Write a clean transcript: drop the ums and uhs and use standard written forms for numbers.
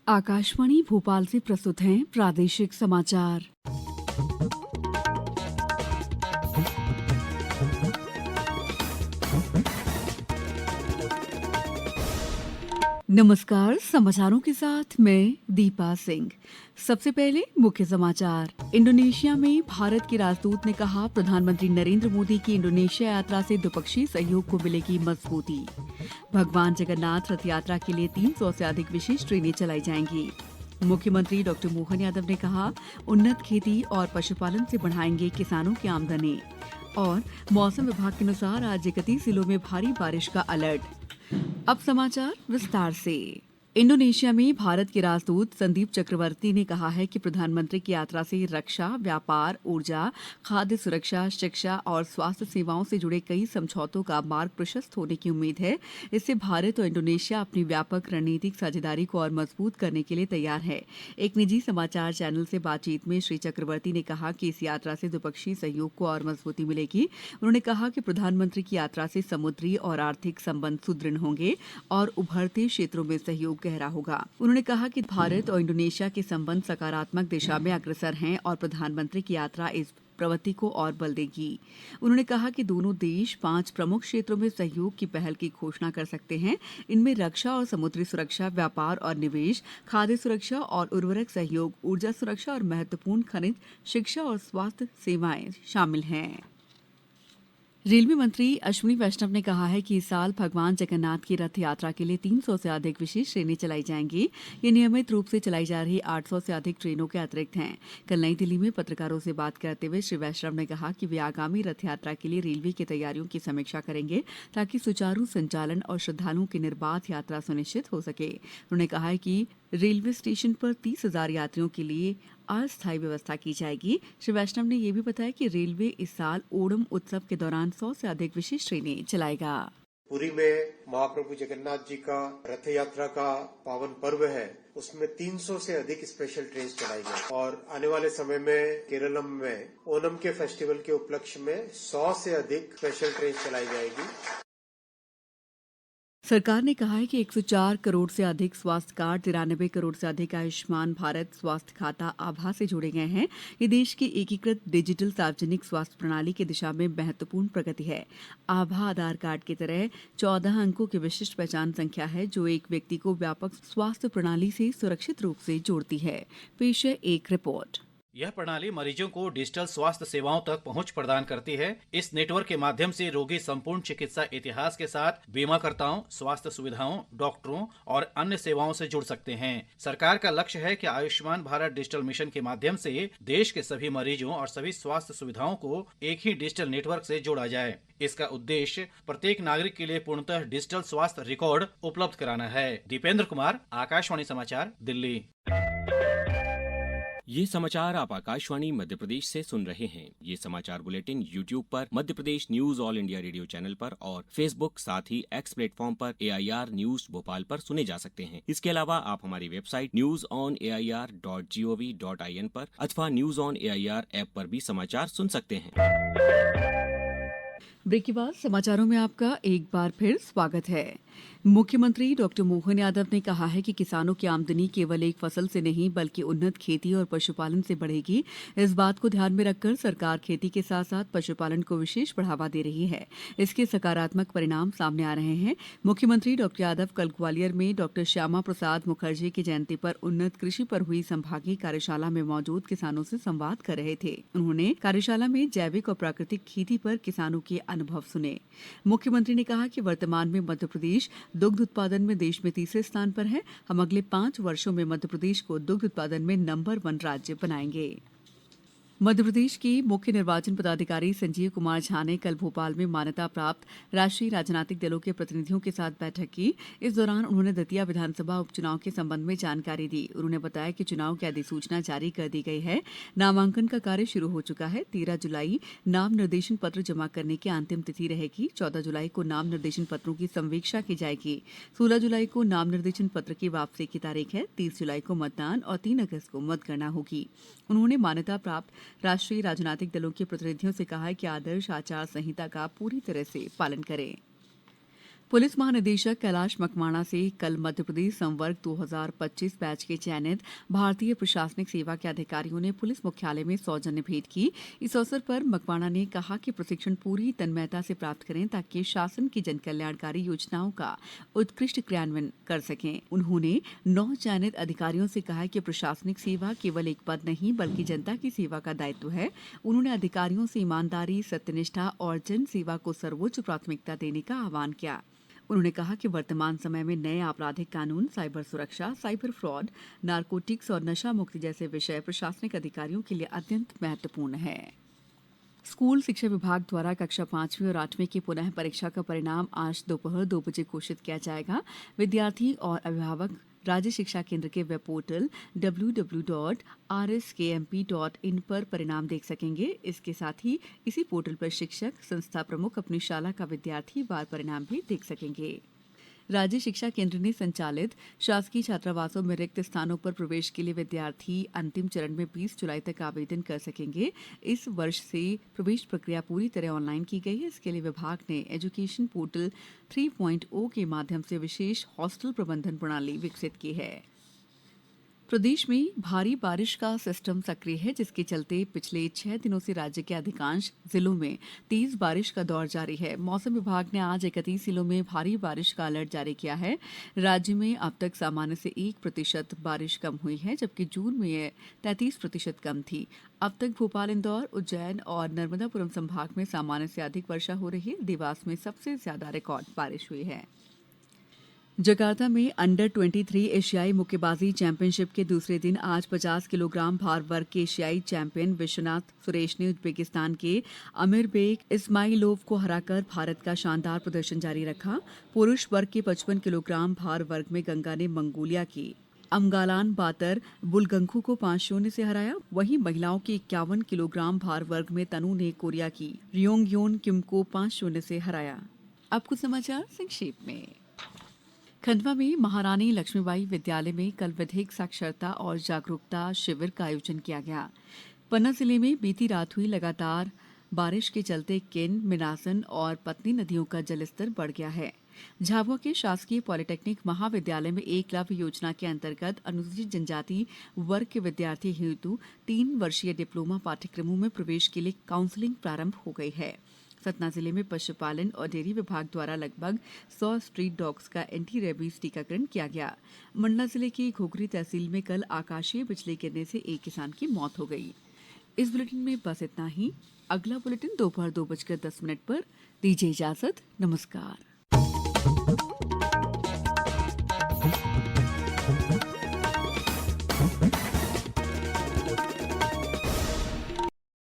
आकाशवाणी भोपाल से प्रस्तुत हैं प्रादेशिक समाचार। नमस्कार, समाचारों के साथ मैं दीपा सिंह। सबसे पहले मुख्य समाचार। इंडोनेशिया में भारत के राजदूत ने कहा, प्रधानमंत्री नरेंद्र मोदी की इंडोनेशिया यात्रा से द्विपक्षीय सहयोग को मिलेगी मजबूती। भगवान जगन्नाथ रथ यात्रा के लिए 300 से अधिक विशेष ट्रेनें चलाई जाएंगी। मुख्यमंत्री डॉ. मोहन यादव ने कहा, उन्नत खेती और पशुपालन से बढ़ाएंगे किसानों की आमदनी। और मौसम विभाग के अनुसार आज 31 जिलों में भारी बारिश का अलर्ट। अब समाचार विस्तार से। इंडोनेशिया में भारत के राजदूत संदीप चक्रवर्ती ने कहा है कि प्रधानमंत्री की यात्रा से रक्षा, व्यापार, ऊर्जा, खाद्य सुरक्षा, शिक्षा और स्वास्थ्य सेवाओं से जुड़े कई समझौतों का मार्ग प्रशस्त होने की उम्मीद है। इससे भारत और इंडोनेशिया अपनी व्यापक रणनीतिक साझेदारी को और मजबूत करने के लिए तैयार है। एक निजी समाचार चैनल से बातचीत में श्री चक्रवर्ती ने कहा कि इस यात्रा से द्विपक्षीय सहयोग को और मजबूती मिलेगी। उन्होंने कहा कि प्रधानमंत्री की यात्रा से समुद्री और आर्थिक संबंध सुदृढ़ होंगे और उभरते क्षेत्रों में सहयोग गहरा होगा। उन्होंने कहा कि भारत और इंडोनेशिया के संबंध सकारात्मक दिशा में अग्रसर हैं और प्रधानमंत्री की यात्रा इस प्रवृत्ति को और बल देगी। उन्होंने कहा कि दोनों देश 5 प्रमुख क्षेत्रों में सहयोग की पहल की घोषणा कर सकते हैं। इनमें रक्षा और समुद्री सुरक्षा, व्यापार और निवेश, खाद्य सुरक्षा और उर्वरक सहयोग, ऊर्जा सुरक्षा और महत्वपूर्ण खनिज, शिक्षा और स्वास्थ्य सेवाएं शामिल हैं। रेलवे मंत्री अश्विनी वैष्णव ने कहा है कि इस साल भगवान जगन्नाथ की रथ यात्रा के लिए 300 से अधिक विशेष ट्रेनें चलाई जाएंगी। ये नियमित रूप से चलाई जा रही 800 से अधिक ट्रेनों के अतिरिक्त हैं। कल नई दिल्ली में पत्रकारों से बात करते हुए श्री वैष्णव ने कहा कि वे आगामी रथ यात्रा के लिए रेलवे की तैयारियों की समीक्षा करेंगे ताकि सुचारू संचालन और श्रद्धालुओं की निर्बाध यात्रा सुनिश्चित हो सके। उन्होंने कहा है कि रेलवे स्टेशन पर 30,000 यात्रियों के लिए अस्थायी व्यवस्था की जाएगी। श्री वैष्णव ने यह भी बताया कि रेलवे इस साल ओणम उत्सव के दौरान 100 से अधिक विशेष ट्रेनें चलाएगा। पुरी में महाप्रभु जगन्नाथ जी का रथ यात्रा का पावन पर्व है, उसमें 300 से अधिक स्पेशल ट्रेन चलाई गई और आने वाले समय में केरलम में ओणम के फेस्टिवल के उपलक्ष्य में 100 से अधिक स्पेशल ट्रेन चलाई जाएगी। सरकार ने कहा है कि 104 करोड़ से अधिक स्वास्थ्य कार्ड, 93 करोड़ से अधिक आयुष्मान भारत स्वास्थ्य खाता आभा से जोड़े गए हैं। ये देश की एकीकृत डिजिटल सार्वजनिक स्वास्थ्य प्रणाली की दिशा में महत्वपूर्ण प्रगति है। आभा आधार कार्ड की तरह 14 अंकों की विशिष्ट पहचान संख्या है जो एक व्यक्ति को व्यापक स्वास्थ्य प्रणाली से सुरक्षित रूप से जोड़ती है। पेश है एक रिपोर्ट। यह प्रणाली मरीजों को डिजिटल स्वास्थ्य सेवाओं तक पहुंच प्रदान करती है। इस नेटवर्क के माध्यम से रोगी संपूर्ण चिकित्सा इतिहास के साथ बीमाकर्ताओं, स्वास्थ्य सुविधाओं, डॉक्टरों और अन्य सेवाओं से जुड़ सकते हैं। सरकार का लक्ष्य है कि आयुष्मान भारत डिजिटल मिशन के माध्यम से देश के सभी मरीजों और सभी स्वास्थ्य सुविधाओं को एक ही डिजिटल नेटवर्क से जोड़ा जाए। इसका उद्देश्य प्रत्येक नागरिक के लिए पूर्णतः डिजिटल स्वास्थ्य रिकॉर्ड उपलब्ध कराना है। दीपेंद्र कुमार, आकाशवाणी समाचार, दिल्ली। ये समाचार आप आकाशवाणी मध्य प्रदेश से सुन रहे हैं। ये समाचार बुलेटिन YouTube पर Madhya Pradesh news All India Radio channel पर और Facebook साथ ही X प्लेटफॉर्म पर AIR न्यूज भोपाल पर सुने जा सकते हैं। इसके अलावा आप हमारी वेबसाइट newsonair.gov.in पर अथवा न्यूज ऑन AIR ऐप पर भी समाचार सुन सकते हैं। ब्रेक के बाद समाचारों में आपका एक बार फिर स्वागत है। मुख्यमंत्री डॉ. मोहन यादव ने कहा है कि किसानों की आमदनी केवल एक फसल से नहीं बल्कि उन्नत खेती और पशुपालन से बढ़ेगी। इस बात को ध्यान में रखकर सरकार खेती के साथ साथ पशुपालन को विशेष बढ़ावा दे रही है। इसके सकारात्मक परिणाम सामने आ रहे हैं। मुख्यमंत्री डॉ. यादव कल ग्वालियर में डॉ. श्यामा प्रसाद मुखर्जी की जयंती पर उन्नत कृषि पर हुई संभागीय कार्यशाला में मौजूद किसानों से संवाद कर रहे थे। उन्होंने कार्यशाला में जैविक और प्राकृतिक खेती पर किसानों के अनुभव सुने। मुख्यमंत्री ने कहा कि वर्तमान में मध्य प्रदेश दुग्ध उत्पादन में देश में तीसरे स्थान पर है। हम अगले 5 वर्षों में मध्य प्रदेश को दुग्ध उत्पादन में नंबर 1 राज्य बनाएंगे। मध्य प्रदेश के मुख्य निर्वाचन पदाधिकारी संजीव कुमार झा ने कल भोपाल में मान्यता प्राप्त राष्ट्रीय राजनीतिक दलों के प्रतिनिधियों के साथ बैठक की। इस दौरान उन्होंने दतिया विधानसभा उपचुनाव के संबंध में जानकारी दी। उन्होंने बताया कि चुनाव की अधिसूचना जारी कर दी गई है। नामांकन का कार्य शुरू हो चुका है। 13 जुलाई नाम निर्देशन पत्र जमा करने की अंतिम तिथि रहेगी। 14 जुलाई को नाम निर्देशन पत्रों की संवीक्षा की जाएगी। 16 जुलाई को नाम निर्देशन पत्र की वापसी की तारीख है। 30 जुलाई को मतदान और 3 अगस्त को मतगणना होगी। उन्होंने मान्यता प्राप्त राष्ट्रीय राजनीतिक दलों के प्रतिनिधियों से कहा है कि आदर्श आचार संहिता का पूरी तरह से पालन करें। पुलिस महानिदेशक कैलाश मकवाणा से कल मध्यप्रदेश संवर्ग 2025 बैच के चयनित भारतीय प्रशासनिक सेवा के अधिकारियों ने पुलिस मुख्यालय में सौजन्य भेंट की। इस अवसर पर मकवाणा ने कहा कि प्रशिक्षण पूरी तन्मयता से प्राप्त करें ताकि शासन की जनकल्याणकारी योजनाओं का उत्कृष्ट क्रियान्वयन कर सकें। उन्होंने 9 चयनित अधिकारियों से कहा कि प्रशासनिक सेवा केवल एक पद नहीं बल्कि जनता की सेवा का दायित्व है। उन्होंने अधिकारियों से ईमानदारी, सत्यनिष्ठा और जन सेवा को सर्वोच्च प्राथमिकता देने का आह्वान किया। उन्होंने कहा कि वर्तमान समय में नए आपराधिक कानून, साइबर सुरक्षा, साइबर फ्रॉड, नारकोटिक्स और नशा मुक्ति जैसे विषय प्रशासनिक अधिकारियों के लिए अत्यंत महत्वपूर्ण है। स्कूल शिक्षा विभाग द्वारा कक्षा 5वीं और 8वीं की पुनः परीक्षा का परिणाम आज दोपहर 2 बजे घोषित किया जाएगा। विद्यार्थी और अभिभावक राज्य शिक्षा केंद्र के वेब पोर्टल www.rskmp.in पर परिणाम देख सकेंगे। इसके साथ ही इसी पोर्टल पर शिक्षक, संस्था प्रमुख अपनी शाला का विद्यार्थी वार परिणाम भी देख सकेंगे। राज्य शिक्षा केंद्र ने संचालित शासकीय छात्रावासों में रिक्त स्थानों पर प्रवेश के लिए विद्यार्थी अंतिम चरण में 20 जुलाई तक आवेदन कर सकेंगे। इस वर्ष से प्रवेश प्रक्रिया पूरी तरह ऑनलाइन की गई है। इसके लिए विभाग ने एजुकेशन पोर्टल 3.0 के माध्यम से विशेष हॉस्टल प्रबंधन प्रणाली विकसित की है। प्रदेश में भारी बारिश का सिस्टम सक्रिय है, जिसके चलते पिछले 6 दिनों से राज्य के अधिकांश जिलों में तेज बारिश का दौर जारी है। मौसम विभाग ने आज 31 जिलों में भारी बारिश का अलर्ट जारी किया है। राज्य में अब तक सामान्य से 1% बारिश कम हुई है, जबकि जून में यह 33% कम थी। अब तक भोपाल, इंदौर, उज्जैन और नर्मदापुरम संभाग में सामान्य से अधिक वर्षा हो रही है। देवास में सबसे ज्यादा रिकॉर्ड बारिश हुई है। जकार्ता में अंडर 23 एशियाई मुक्केबाजी चैंपियनशिप के दूसरे दिन आज 50 किलोग्राम भार वर्ग के एशियाई चैंपियन विश्वनाथ सुरेश ने उज्बेकिस्तान के अमीरबेक इस्माइलोव को हराकर भारत का शानदार प्रदर्शन जारी रखा। पुरुष वर्ग के 55 किलोग्राम भार वर्ग में गंगा ने मंगोलिया की अमगालान बातर बुलगंखू को 5-0 से हराया। वहीं महिलाओं के 51 किलोग्राम भार वर्ग में तनु ने कोरिया की रियोंगयोन किम को 5-0 से हराया। अब कुछ समाचार संक्षेप में। खंडवा में महारानी लक्ष्मीबाई विद्यालय में कल विधिक साक्षरता और जागरूकता शिविर का आयोजन किया गया। पन्ना जिले में बीती रात हुई लगातार बारिश के चलते केन, मिनासन और पत्नी नदियों का जलस्तर बढ़ गया है। झाबुआ के शासकीय पॉलिटेक्निक महाविद्यालय में एकलव्य योजना के अंतर्गत अनुसूचित जनजाति वर्ग के विद्यार्थी हेतु 3 वर्षीय डिप्लोमा पाठ्यक्रमों में प्रवेश के लिए काउंसलिंग प्रारंभ हो गई है। सतना जिले में पशुपालन और डेयरी विभाग द्वारा लगभग 100 स्ट्रीट डॉग्स का एंटी रेबीज टीकाकरण किया गया। मंडला जिले की घोघरी तहसील में कल आकाशीय बिजली गिरने से एक किसान की मौत हो गई। इस बुलेटिन में बस इतना ही। अगला बुलेटिन दोपहर 2:10 पर। दीजिए इजाजत। नमस्कार।